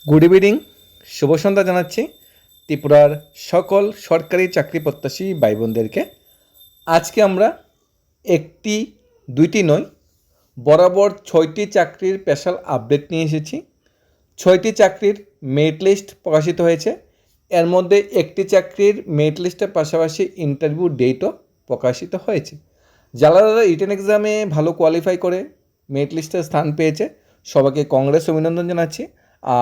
Good evening, শুভ সন্ধ্যা জানাচ্ছি ত্রিপুরার সকল সরকারি চাকরি প্রত্যাশী ভাই বোনদেরকে। আজকে আমরা একটি দুইটি নয়, বরাবর 6টি চাকরির স্পেশাল আপডেট নিয়ে এসেছি। 6টি চাকরির মেরিট লিস্ট প্রকাশিত হয়েছে। এর মধ্যে একটি চাকরির মেরিট লিস্টের পাশাপাশি ইন্টারভিউ ডেটও প্রকাশিত হয়েছে। যারা রিটেন এক্সামে ভালো কোয়ালিফাই করে মেরিট লিস্টে স্থান পেয়েছে সবাইকে কংগ্রেস অভিনন্দন জানাচ্ছি।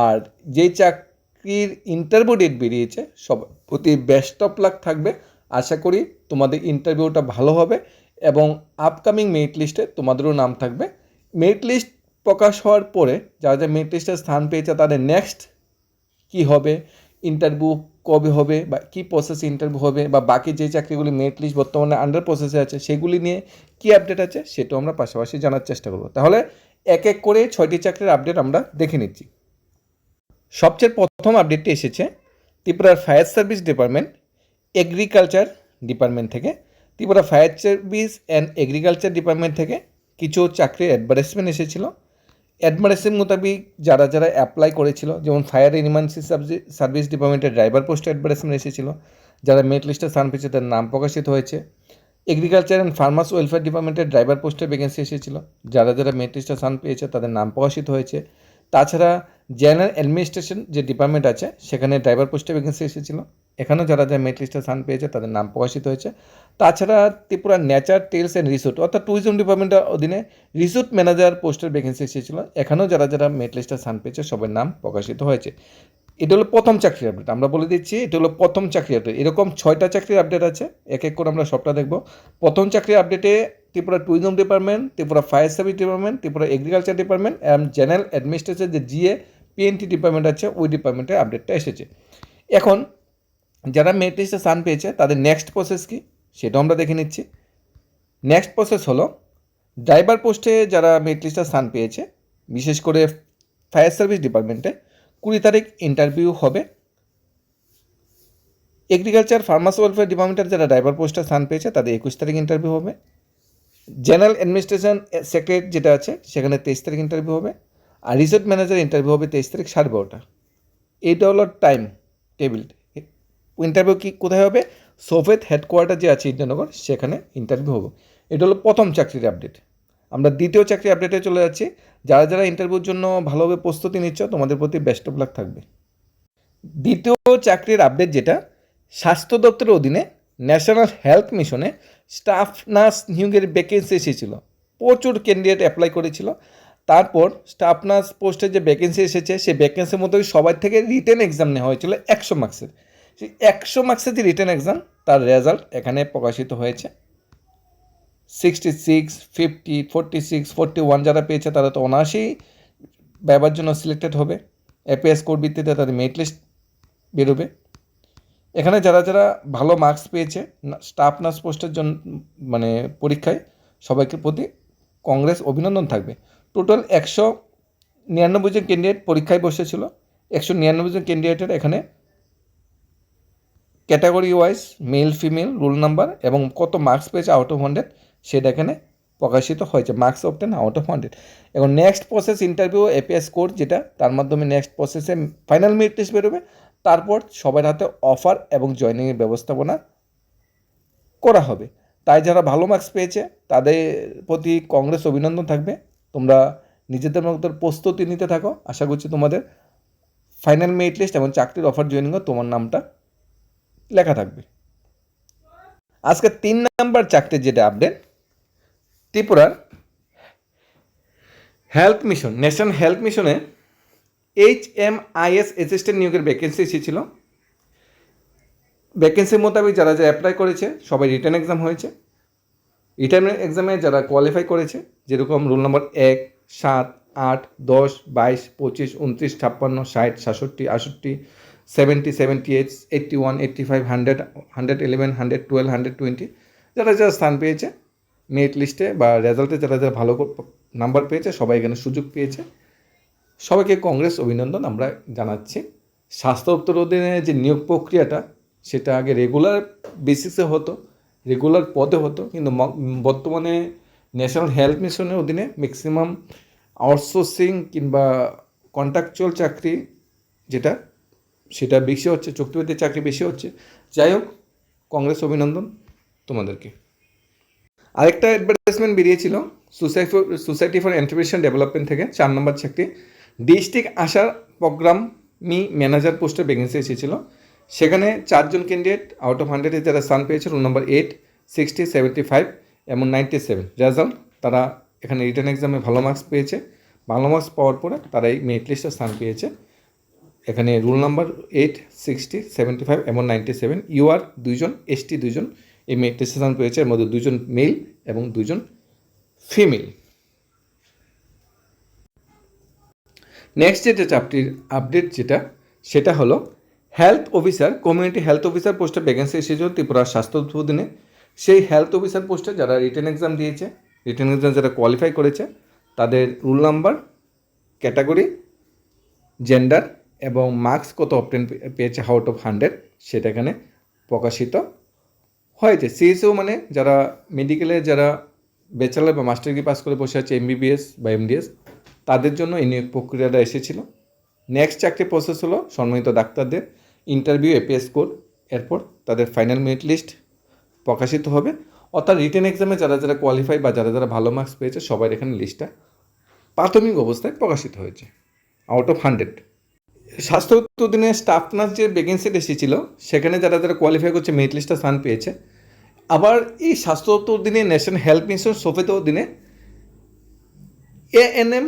আর যেই চাকরির ইন্টারভিউ ডেট বেরিয়েছে সবার প্রতি বেস্ট অফ লাক থাকবে। আশা করি তোমাদের ইন্টারভিউটা ভালো হবে এবং আপকামিং মেরিট লিস্টে তোমাদেরও নাম থাকবে। মেরিট লিস্ট প্রকাশ হওয়ার পরে যারা যারা মেরিট লিস্টে স্থান পেয়েছে তাদের নেক্সট কী হবে, ইন্টারভিউ কবে হবে বা কী প্রসেসে ইন্টারভিউ হবে বা বাকি যে চাকরিগুলি মেরিট লিস্ট বর্তমানে আন্ডার প্রসেসে আছে সেগুলি নিয়ে কী আপডেট আছে সেটাও আমরা পাশাপাশি জানার চেষ্টা করব। তাহলে এক এক করে 6টি চাকরির আপডেট আমরা দেখে নিচ্ছি। সবচেয়ে প্রথম আপডেটটি এসেছে ত্রিপুরার fire service department agriculture department থেকে। Tripura fire service and agriculture department থেকে কিছু চাকরির অ্যাডভার্টাইজমেন্ট এসেছিলো। অ্যাডভার্টাইজমেন্ট মোতাবেক যারা যারা অ্যাপ্লাই করেছিল, যেমন ফায়ার ইমার্জেন্সি সার্ভিস ডিপার্টমেন্টের ড্রাইভার পোস্টে অ্যাডভার্টাইজমেন্ট এসেছিলো, যারা মেরিট লিস্টে স্থান পেয়েছে তার নাম প্রকাশিত হয়েছে। এগ্রিকালচার অ্যান্ড ফার্মার্স ওয়েলফেয়ার ডিপার্টমেন্টের ড্রাইভার পোস্টে ভ্যাকেন্সি এসেছিলো, যারা যারা মেরিট লিস্টে স্থান পেয়েছে তাদের নাম প্রকাশিত হয়েছে। তাছাড়া জেনারেল অ্যাডমিনিস্ট্রেশন যে ডিপার্টমেন্ট আছে সেখানে ড্রাইভার পোস্টে ভ্যাকেন্সি এসেছিলো, এখানেও যারা যারা মেরিট লিস্টে স্থান পেয়েছে তাদের নাম প্রকাশিত হয়েছে। তাছাড়া Tripura nature tales and resort অর্থাৎ ট্যুরিজম ডিপার্টমেন্টের অধীনে রিসোর্ট ম্যানেজার পোস্টের ভ্যাকেন্সি এসেছিলো, এখানেও যারা যারা মেরিট লিস্টে স্থান পেয়েছে সবার নাম প্রকাশিত হয়েছে। এটা হলো প্রথম চাকরির আপডেট, আমরা বলে দিচ্ছি এটা হলো প্রথম চাকরির আপডেট। এরকম 6টা চাকরির আপডেট আছে, এক এক করে আমরা সবটা দেখব। প্রথম চাকরির আপডেটে Tripura tourism department, Tripura fire service department, Tripura agriculture department এবং জেনারেল অ্যাডমিনিস্ট্রেশন যে জিএ পিএনটি ডিপার্টমেন্ট আছে ওই ডিপার্টমেন্টের আপডেটটা এসেছে। এখন যারা মেরিট লিস্টে স্থান পেয়েছে তাদের নেক্সট প্রসেস কী সেটাও আমরা দেখে নিচ্ছি। নেক্সট প্রসেস হলো ড্রাইভার পোস্টে যারা মেরিট লিস্টে স্থান পেয়েছে, বিশেষ করে ফায়ার সার্ভিস ডিপার্টমেন্টে 20 তারিখ ইন্টারভিউ হবে। এগ্রিকালচার ফার্মার্স ওয়েলফেয়ার ডিপার্টমেন্টের যারা ড্রাইভার পোস্টে স্থান পেয়েছে তাদের 21 তারিখ ইন্টারভিউ হবে। জেনারেল অ্যাডমিনিস্ট্রেশন সেক্রেটারি যেটা আছে সেখানে 23 তারিখ ইন্টারভিউ হবে। আর রিসোর্ট ম্যানেজার ইন্টারভিউ হবে 23 তারিখ 12:30। এইটা হলো টাইম টেবিল। ইন্টারভিউ কি কোথায় হবে? সোফেত হেডকোয়ার্টার যে আছে ইন্দ্রনগর সেখানে ইন্টারভিউ হবে। এটা হলো প্রথম চাকরির আপডেট। আমরা দ্বিতীয় চাকরির আপডেটে চলে যাচ্ছি। যারা যারা ইন্টারভিউর জন্য ভালোভাবে প্রস্তুতি নিচ্ছ তোমাদের প্রতি বেস্ট অফ লাক থাকবে। দ্বিতীয় চাকরির আপডেট যেটা স্বাস্থ্য দপ্তরের অধীনে ন্যাশনাল হেলথ মিশনে স্টাফ নার্স নিয়োগের ভ্যাকেন্সি এসেছিলো, প্রচুর ক্যান্ডিডেট অ্যাপ্লাই করেছিল। তারপর স্টাফ নার্স পোস্টে যে ভ্যাকেন্সি এসেছে সেই ভ্যাকেন্সির মধ্যে সবার থেকে রিটেন এক্সাম নেওয়া হয়েছিল 100 মার্কসের। সেই 100 মার্কসের যে রিটেন এক্সাম তার রেজাল্ট এখানে প্রকাশিত হয়েছে। 66, 50, 46, 41 যারা পেয়েছে তারা তো অনায়াসেই ব্যবার জন্য সিলেক্টেড হবে। এপিএস কোড ভিত্তিতে তাদের মেরিট লিস্ট বেরোবে। এখানে যারা যারা ভালো মার্কস পেয়েছে স্টাফ নার্স পোস্টের জন্য পরীক্ষায় সবাইকে প্রতি কংগ্রেস অভিনন্দন থাকবে। টোটাল 199 জন ক্যান্ডিডেট পরীক্ষায় বসেছিল। 199 জন ক্যান্ডিডেটের এখানে category wise male female roll number এবং কত মার্কস পেয়েছে আউট অফ 100 সেটা এখানে প্রকাশিত হয়েছে, মার্কস অফ 10 আউট অফ 100। এখন next process interview APS code যেটা, তার মাধ্যমে নেক্সট প্রসেসে ফাইনাল মেরিট লিস্ট বেরোবে। তারপর সবার হাতে অফার এবং জয়েনিংয়ের ব্যবস্থাপনা করা হবে। তাই যারা ভালো মার্কস পেয়েছে তাদের প্রতি কংগ্রেস অভিনন্দন থাকবে। তোমরা নিজেদের মতো প্রস্তুতি নিতে থাকো, আশা করছি তোমাদের ফাইনাল মেরিট লিস্ট এবং চাকরির অফার জয়েনিংও তোমার নামটা লেখা থাকবে। আজকে 3 নাম্বার চাকরির যেটা আপডেট, ত্রিপুরার হেলথ মিশন ন্যাশনাল হেলথ মিশনে HMIS অ্যাসিস্ট্যান্ট নিয়োগের ভ্যাকেন্সি এসেছিল। ভ্যাকেন্সির মোতাবেক যারা যারা অ্যাপ্লাই করেছে সবাই রিটার্ন এক্সাম হয়েছে। রিটার্ন এক্সামে যারা কোয়ালিফাই করেছে, যেরকম রোল নম্বর 1, 7, 8, 10, 22, 25, 29, 56, 60, 67, 68, 70, 78, 81, 85, 100, 111, 112, 120 যারা যারা স্থান পেয়েছে মেরিট লিস্টে বা রেজাল্টে যারা যারা ভালো নাম্বার পেয়েছে সবাই এখানে সুযোগ পেয়েছে। সবাইকে কংগ্রেস অভিনন্দন আমরা জানাচ্ছি। স্বাস্থ্য দপ্তর অধীনে যে নিয়োগ প্রক্রিয়াটা সেটা আগে রেগুলার বেসিসে হতো, রেগুলার পদে হতো, কিন্তু বর্তমানে ন্যাশনাল হেলথ মিশনের অধীনে ম্যাক্সিমাম আউটসোর্সিং কিংবা কন্ট্রাকচুয়াল চাকরি যেটা সেটা বেশি হচ্ছে, চুক্তিভিত্তিক চাকরি বেশি হচ্ছে। যাই হোক, কংগ্রেস অভিনন্দন তোমাদেরকে। আরেকটা অ্যাডভার্টাইজমেন্ট বেরিয়েছিল সোসাইটি ফর এন্টারপ্রেনারশিপ ডেভেলপমেন্ট থেকে, 4 নম্বর চাকরি ডিস্ট্রিক্ট আশার প্রোগ্রামই ম্যানেজার পোস্টে ভ্যাকেন্সি এসেছিল। সেখানে 4 জন ক্যান্ডিডেট আউট অফ 100 যারা স্থান পেয়েছে, রোল নম্বর 8, 60, 75 এবং 97 রেজাল্ট, তারা এখানে রিটেন এক্সামে ভালো মার্কস পেয়েছে। ভালো মার্কস পাওয়ার পরে তারা এই মেরিট লিস্টে স্থান পেয়েছে। এখানে রুল নাম্বার 8, 60, 75 এবং 97 ইউআর 2 জন, এসটি 2 জন এই মেরিট লিস্টে স্থান পেয়েছে। এর মধ্যে 2 জন মেল এবং 2 জন ফিমেল। নেক্সট যেটা চাকরির আপডেট সেটা হলো health officer, community health officer পোস্টে ভ্যাকেন্সি এসেছিল ত্রিপুরা স্বাস্থ্য উদ্বোধনে। সেই হেলথ অফিসার পোস্টে যারা রিটেন এক্সাম দিয়েছে, রিটেন এক্সাম যারা কোয়ালিফাই করেছে, তাদের রুল নাম্বার, ক্যাটাগরি, জেন্ডার এবং মার্কস কত অবটেন পেয়েছে আউট অফ 100 সেটা এখানে প্রকাশিত হয়েছে। সিএসও মানে যারা মেডিকেলে যারা ব্যাচেলার বা মাস্টার ডিগ্রি পাস করে বসে আছে, এমবিবিএস বা এমডিএস, তাদের জন্য এই নিয়োগ প্রক্রিয়াটা এসেছিল। নেক্সট চাকরি প্রসেস হলো সম্মানিত ডাক্তারদের ইন্টারভিউ, এপিএস স্কোর, এরপর তাদের ফাইনাল মেরিট লিস্ট প্রকাশিত হবে। অর্থাৎ রিটেন এক্সামে যারা যারা কোয়ালিফাই বা যারা যারা ভালো মার্কস পেয়েছে সবার এখানে লিস্টটা প্রাথমিক অবস্থায় প্রকাশিত হয়েছে আউট অফ 100। স্বাস্থ্য উদ্বোধনে স্টাফ নার্স যে ভ্যাকেন্সিটা এসেছিল সেখানে যারা যারা কোয়ালিফাই করছে মেরিট লিস্টটা স্থান পেয়েছে। আবার এই স্বাস্থ্য উদ্বোধনে ন্যাশনাল হেলথ মিশন সোফেতো দিনে এএনএম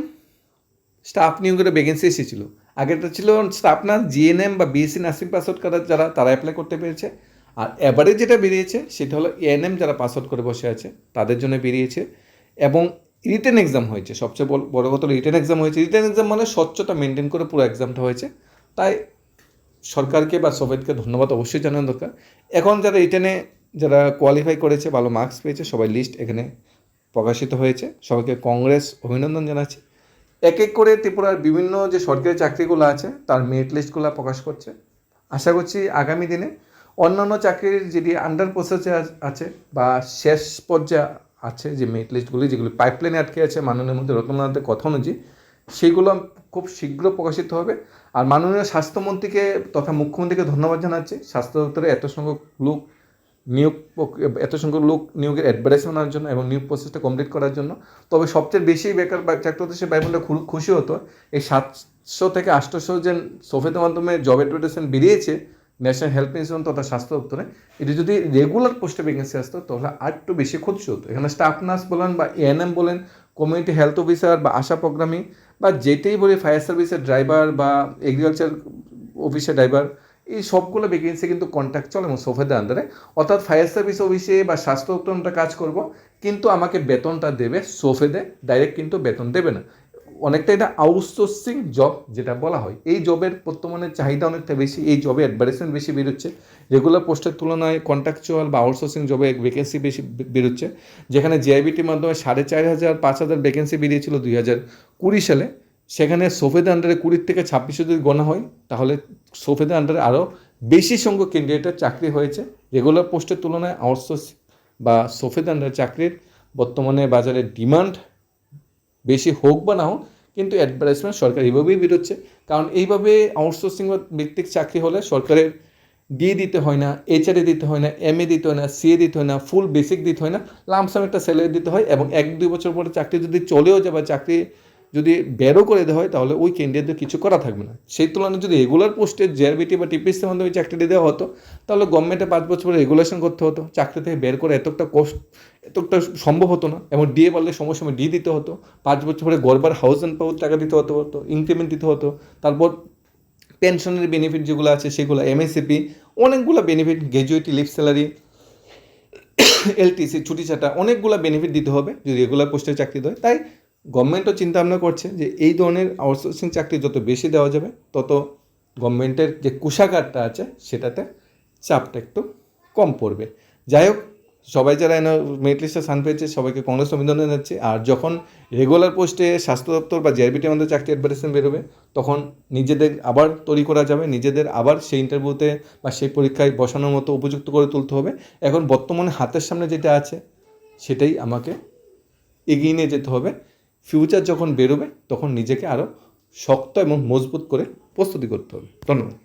স্টাফ নিয়োগের ভ্যাকেন্সি এসেছিল। আগেরটা ছিল স্টাফ নার্স, জিএনএম বা বিএসসি নার্সিং পাস আউট করা যারা, তারা অ্যাপ্লাই করতে পেরেছে। আর এবারে যেটা বেরিয়েছে সেটা হলো এএনএম যারা পাস আউট করে বসে আছে তাদের জন্য বেরিয়েছে। এবং রিটেন এক্সাম হয়েছে, সবচেয়ে বড় কথা রিটেন এক্সাম হয়েছে। রিটেন এক্সাম মানে স্বচ্ছতা মেনটেন করে পুরো এক্সামটা হয়েছে। তাই সরকারকে বা সোভিয়েতকে ধন্যবাদ অবশ্যই জানানো দরকার। এখন যারা রিটেনে যারা কোয়ালিফাই করেছে, ভালো মার্কস পেয়েছে, সবাই লিস্ট এখানে প্রকাশিত হয়েছে। সবাইকে কংগ্রেস অভিনন্দন জানাচ্ছি। এক এক করে ত্রিপুরার বিভিন্ন যে সরকারি চাকরিগুলো আছে তার মেরিট লিস্টগুলো প্রকাশ করছে। আশা করছি আগামী দিনে অন্যান্য চাকরির যেটি আন্ডার প্রসেসে আছে বা শেষ পর্যায়ে আছে যে মেরিট লিস্টগুলি, যেগুলি পাইপলাইনে আটকে আছে মাননীয় মন্ত্রী রতননাথের কথা অনুযায়ী, সেইগুলো খুব শীঘ্র প্রকাশিত হবে। আর মাননীয় স্বাস্থ্যমন্ত্রীকে তথা মুখ্যমন্ত্রীকে ধন্যবাদ জানাচ্ছি স্বাস্থ্য দপ্তরে এত সংখ্যক লোক নিয়োগের অ্যাডভার্টাইজমেন্ট আনার জন্য এবং নিয়োগ প্রসেসটা কমপ্লিট করার জন্য। তবে সবচেয়ে বেশি বেকার চাকরি ভাই বোনরা খুশি হতো এই 700 থেকে 800 যে সোফেতের মাধ্যমে জব অ্যাডভার্টাইজমেন্ট বেরিয়েছে ন্যাশনাল হেলথ মিশন তথা স্বাস্থ্য দপ্তরে, এটি যদি রেগুলার পোস্টে ভ্যাকেন্সি আসতো তাহলে আর একটু বেশি খুশি হতো। এখানে স্টাফ নার্স বলেন বা এএনএম বলেন, কমিউনিটি হেলথ অফিসার বা আশা প্রোগ্রামিং বা যেটাই বলি, ফায়ার সার্ভিসের ড্রাইভার বা এগ্রিকালচার অফিসের ড্রাইভার, এই সবগুলো ভ্যাকেন্সি কিন্তু কন্ট্রাকচুয়াল এবং সোফেদের আন্ডারে। অর্থাৎ ফায়ার সার্ভিস অফিসে বা স্বাস্থ্য দপ্তরটা কাজ করব, কিন্তু আমাকে বেতনটা দেবে সোফেদে, ডাইরেক্ট কিন্তু বেতন দেবে না। অনেকটা এটা আউটসোর্সিং জব যেটা বলা হয়। এই জবের বর্তমানে চাহিদা অনেকটা বেশি, এই জবে অ্যাডভার্টাইজমেন্ট বেশি বেরোচ্ছে। রেগুলার পোস্টের তুলনায় কন্ট্রাকচুয়াল বা আউটসোর্সিং জবে ভ্যাকেন্সি বেশি বেরোচ্ছে। যেখানে জিআইবিটির মাধ্যমে 4500 5000 ভ্যাকেন্সি বেরিয়েছিল 2020 সালে, সেখানে সোফেদের আন্ডারে 20 থেকে 26 যদি গণা হয় তাহলে সোফেদের আন্ডারে আরও বেশি সংখ্যক ক্যান্ডিডেটের চাকরি হয়েছে। রেগুলার পোস্টের তুলনায় আউটসোর্সিং বা সোফেদের আন্ডারে চাকরির বর্তমানে বাজারে ডিমান্ড বেশি হোক বা না হোক, কিন্তু অ্যাডভার্টাইজমেন্ট সরকার এইভাবেই বেরোচ্ছে। কারণ এইভাবে আউটসোর্সিং ভিত্তিক চাকরি হলে সরকারের ডিএ দিতে হয় না, এইচআরএ দিতে হয় না, এমএ দিতে হয় না, সিএ দিতে হয় না, ফুল বেসিক দিতে হয় না, লামসাম একটা স্যালারি দিতে হয়। এবং 1-2 বছর পরে চাকরি যদি চলেও যায় বা চাকরি যদি বেরও করে দেওয়া হয় তাহলে ওই ক্যান্ডিডেটদের কিছু করা থাকবে না। সেই তুলনায় যদি রেগুলার পোস্টে জেআরবিটি বা টিপিএসসির মাধ্যমে চাকরিটি দেওয়া হতো তাহলে গভর্নমেন্টে 5 বছর পরে রেগুলেশন করতে হতো, চাকরি থেকে বের করে এতটা সম্ভব হতো না। এবং ডিএ বাড়লে সময় সময় ডি দিতে হতো, 5 বছর পরে গড়বার হাউস অ্যান্ড পাওয়ার টাকা দিতে হতো, ইনক্রিমেন্ট দিতে হতো, তারপর পেনশনের বেনিফিট যেগুলো আছে সেগুলো, এমএসএপি, অনেকগুলো benefit, gratuity, leave salary, LTC, ছুটি ছাটা, অনেকগুলো বেনিফিট দিতে হবে যদি রেগুলার পোস্টে চাকরি দেয়। তাই গভর্নমেন্টও চিন্তা ভাবনা করছে যে এই ধরনের আউটসোর্সিং চাকরি যত বেশি দেওয়া যাবে তত গভর্নমেন্টের যে কোষাগারটা আছে সেটাতে চাপটা একটু কম পড়বে। যাই হোক, সবাই যারা মেরিট লিস্টে স্থান পেয়েছে সবাইকে কংগ্রেস অভিনন্দন জানাচ্ছি। আর যখন রেগুলার পোস্টে স্বাস্থ্য দপ্তর বা জিআরবিটির মধ্যে চাকরি অ্যাডভার্টাইজমেন্ট বেরোবে তখন নিজেদের আবার তৈরি করা যাবে, নিজেদের আবার সেই ইন্টারভিউতে বা সেই পরীক্ষায় বসানোর মতো উপযুক্ত করে তুলতে হবে। এখন বর্তমানে হাতের সামনে যেটা আছে সেটাই আমাকে এগিয়ে নিয়ে যেতে হবে। ফিউচার যখন বেরোবে তখন নিজেকে আরও শক্ত এবং মজবুত করে প্রস্তুতি করতে হবে। ধন্যবাদ।